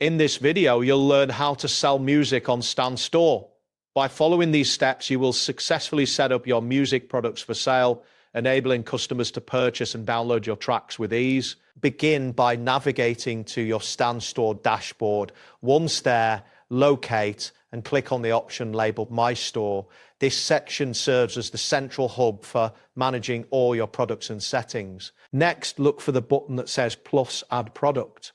In this video, you'll learn how to sell music on Stan Store. By following these steps, you will successfully set up your music products for sale, enabling customers to purchase and download your tracks with ease. Begin by navigating to your Stan Store dashboard. Once there, locate and click on the option labeled My Store. This section serves as the central hub for managing all your products and settings. Next, look for the button that says Plus Add Product.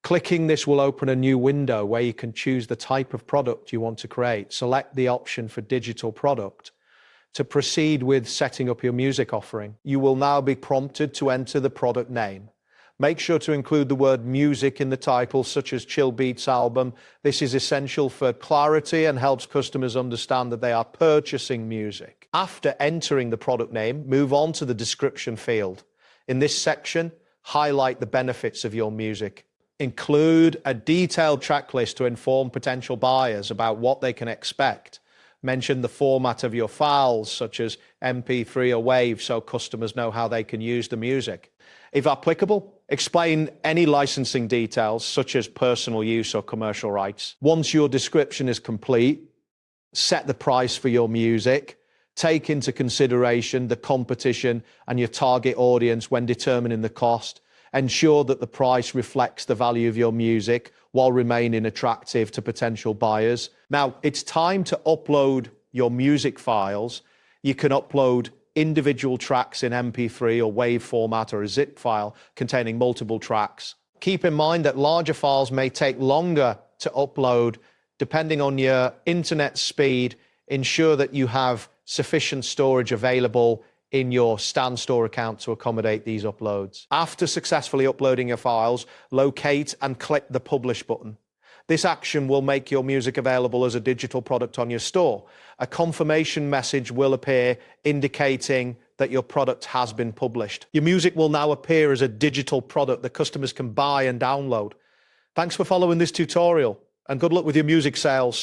Clicking this will open a new window where you can choose the type of product you want to create. Select the option for digital product. To proceed with setting up your music offering, you will now be prompted to enter the product name. Make sure to include the word music in the title, such as Chill Beats Album. This is essential for clarity and helps customers understand that they are purchasing music. After entering the product name, move on to the description field. In this section, highlight the benefits of your music. Include a detailed track list to inform potential buyers about what they can expect. Mention the format of your files, such as MP3 or WAV, so customers know how they can use the music. If applicable, explain any licensing details, such as personal use or commercial rights. Once your description is complete, set the price for your music. Take into consideration the competition and your target audience when determining the cost. Ensure that the price reflects the value of your music while remaining attractive to potential buyers. Now, it's time to upload your music files. You can upload individual tracks in MP3 or WAV format or a zip file containing multiple tracks. Keep in mind that larger files may take longer to upload depending on your internet speed. Ensure that you have sufficient storage available in your Stan Store account to accommodate these uploads. After successfully uploading your files, locate and click the Publish button. This action will make your music available as a digital product on your store. A confirmation message will appear indicating that your product has been published. Your music will now appear as a digital product that customers can buy and download. Thanks for following this tutorial, and good luck with your music sales.